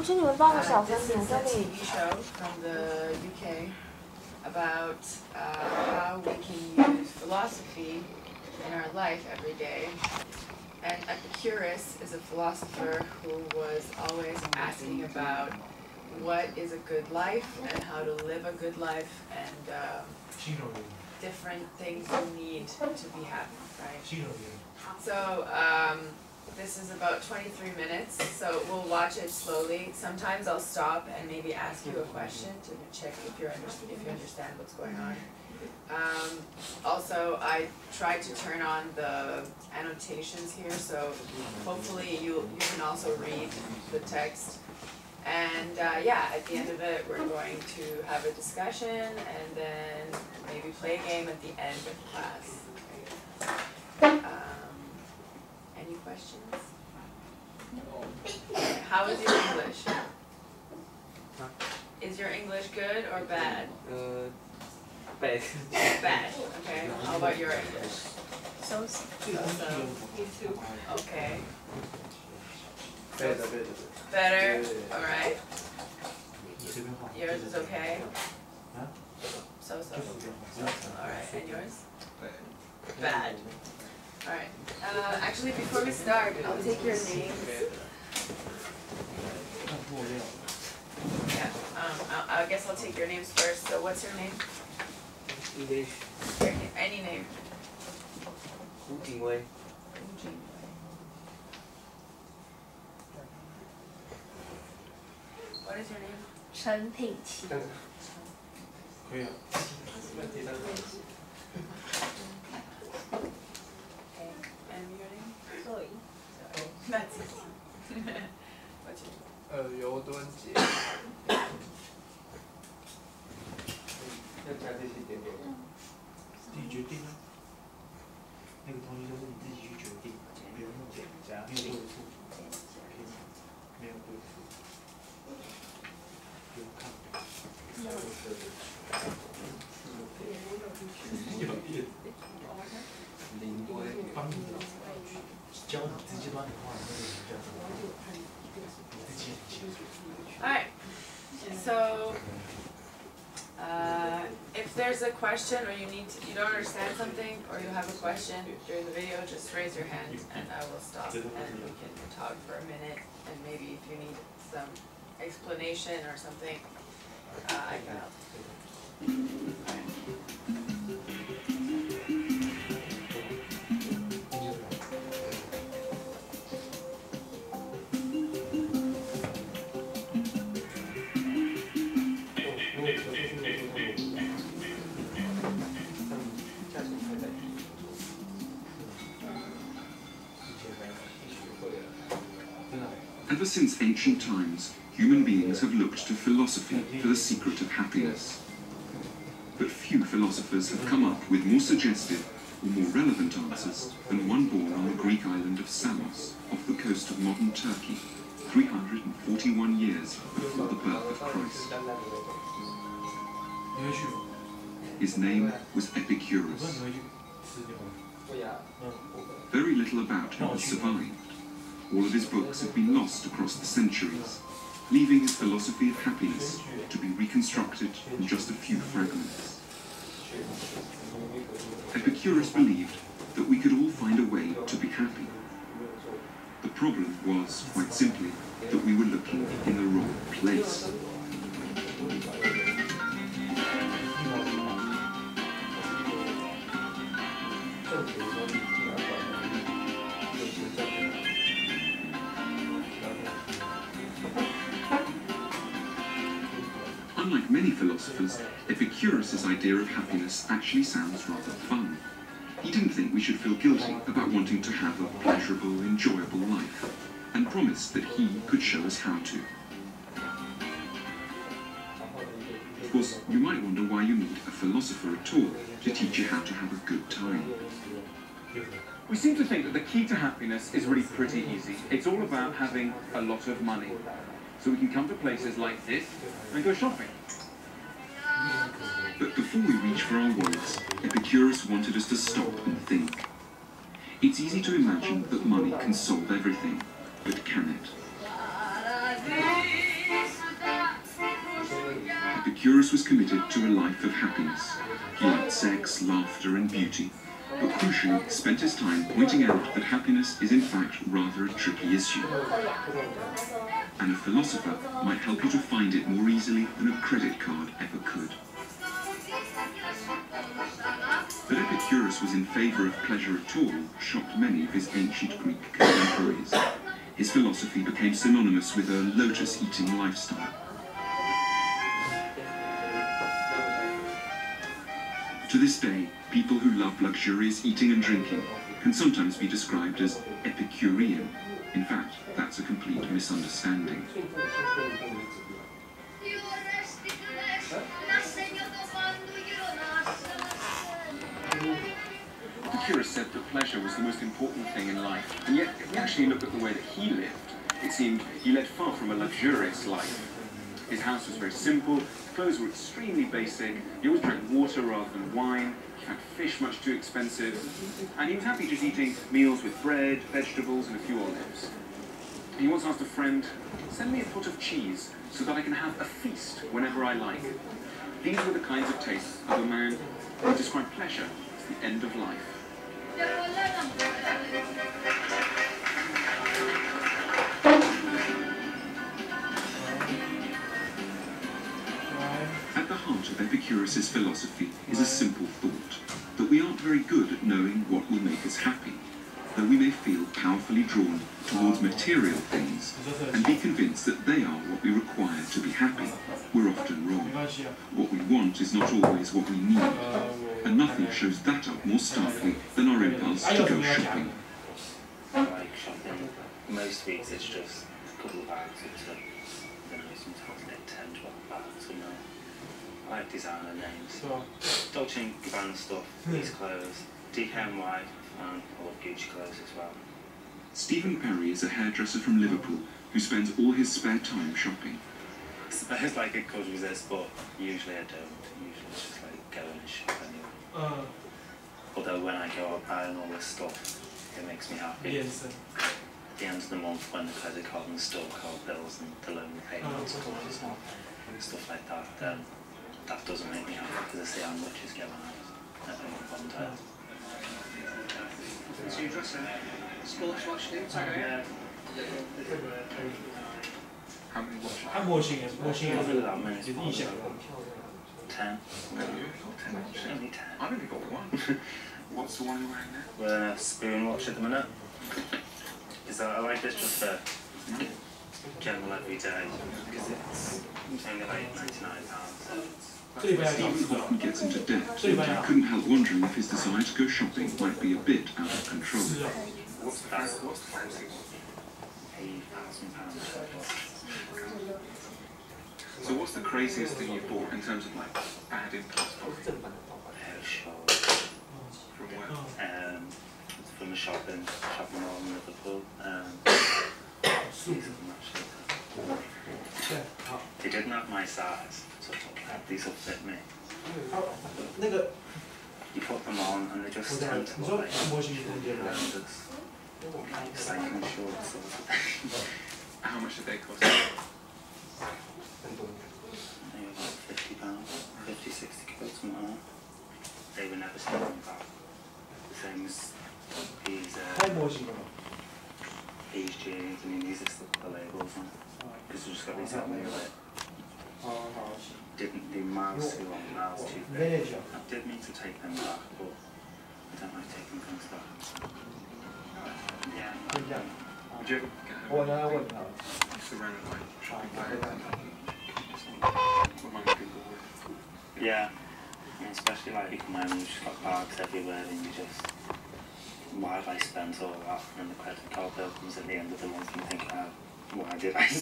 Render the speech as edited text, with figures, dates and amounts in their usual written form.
我请你们帮我小声 This 点， is 这 a 里。 TV show from the UK about how we can use philosophy in our life every day. And Epicurus is a philosopher who was always asking about what is a good life and how to live a good life and different things you need to be happy, right? So this is about 23 minutes, so we'll watch it slowly. Sometimes I'll stop and maybe ask you a question to check if you understand what's going on. Also, I tried to turn on the annotations here, so hopefully you can also read the text. And yeah, at the end of it, we're going to have a discussion and then maybe play a game at the end of class. Any questions? How is your English? Is your English good or bad? Bad. Bad. Okay. How about your English? So. Me too. Okay. Better. Better. All right. Yours is okay. So. All right. And yours? Bad. All right. Actually, before we start, I'll take your names. Yeah. I guess I'll take your names first. So, what's your name? English. Any name. Hu What is your name? 陈品琪。可以啊。Okay. And your name? Zoe. That's it. What's your name? 尤敦杰。要加这些点点。自己决定啊。那个东西都是你自己去决定，不用减加，没有对数，没有对数，不用看。帮你教你自己乱画那个人叫什么？你自己很清楚。Alright, so if there's a question or you don't understand something or you have a question during the video, just raise your hand and I will stop and we can talk for a minute and maybe if you need some explanation or something, I can help. Ever since ancient times, human beings have looked to philosophy for the secret of happiness. But few philosophers have come up with more suggestive or more relevant answers than one born on the Greek island of Samos, off the coast of modern Turkey, 341 years before the birth of Christ. His name was Epicurus. Very little about him has survived. All of his books have been lost across the centuries, leaving his philosophy of happiness to be reconstructed in just a few fragments. Epicurus believed that we could all find a way to be happy. The problem was, quite simply, that we were looking in the wrong place. Unlike many philosophers, Epicurus' idea of happiness actually sounds rather fun. He didn't think we should feel guilty about wanting to have a pleasurable, enjoyable life, and promised that he could show us how to. Of course, you might wonder why you need a philosopher at all to teach you how to have a good time. We seem to think that the key to happiness is really pretty easy. It's all about having a lot of money. So we can come to places like this and go shopping. But before we reach for our wallets, Epicurus wanted us to stop and think. It's easy to imagine that money can solve everything, but can it? Epicurus was committed to a life of happiness. He liked sex, laughter, and beauty, but crucially spent his time pointing out that happiness is in fact rather a tricky issue. And a philosopher might help you to find it more easily than a credit card ever could. That Epicurus was in favour of pleasure at all shocked many of his ancient Greek contemporaries. His philosophy became synonymous with a lotus-eating lifestyle. To this day, people who love luxurious eating and drinking can sometimes be described as Epicurean. In fact, that's a complete misunderstanding. Epicurus said that pleasure was the most important thing in life, and yet if we actually look at the way that he lived, it seemed he led far from a luxurious life. His house was very simple, his clothes were extremely basic, he always drank water rather than wine, he found fish much too expensive, and he was happy just eating meals with bread, vegetables and a few olives. He once asked a friend, "Send me a pot of cheese so that I can have a feast whenever I like." These were the kinds of tastes of a man who described pleasure as the end of life. At the heart of Epicurus' philosophy is a simple thought, that we aren't very good at knowing what will make us happy, though we may feel powerfully drawn towards material things and be convinced that they are what we require to be happy. We're often wrong. What we want is not always what we need, and nothing shows that up more starkly than our impulse to go shopping. Like shopping, most weeks it's just a couple of bags up to, I don't know, sometimes like 10, 12 bags, you know. I like designer names. Dolce & Gabbana stuff, these clothes, DKNY, and I love Gucci clothes as well. Stephen Perry is a hairdresser from Liverpool who spends all his spare time shopping. I suppose like it could resist, but usually I don't. Usually it's just like go and shop anyway. Although when I go out buying all this stuff, it makes me happy. Yes. At the end of the month when the credit card and store card bills and the loan payments come and stuff like that, then that doesn't make me happy because I see how much is going out at any one time. So you're dressing sports watch new tag, Yeah. How many watches? I'm watching it. Not really that many. 有印象。 10. Only 10. I've only got one. What's the one you're wearing now? We're in a spoon watch at the minute. Is that I like this just for general every day because it's only like £99. Stephen often gets into debt, and I couldn't help wondering if his desire to go shopping might be a bit out of control. What's the fancy one? £8,000. So what's the craziest thing you've bought in terms of like bad impulse buying? From where? From a shopping mall in Liverpool. They didn't have my size, so I thought, like, these will fit me. 那个 You put them on and they just tend to 你 look 说 like 模型空间吗？ horrendous. Like cycling shorts sort of thing. How much did they cost? They were about £50, 50, 60 quid, something like that. They were never selling back. The same as these 开模型的吗？ these jeans, I mean these are still the labels on. Because we just got these out in the way. 好好。 Didn't do miles too long, miles too big. Manager. I did mean to take them back, but I don't like taking things back. Yeah. 就这样。 Would you ever get 我刚才问他。 surrounded by shopping bags? What might people with? Yeah. I mean, especially like you come home and you've just got bags everywhere and you just, why have I spent all that? And the credit card bill comes at the end of the month and you think, why did I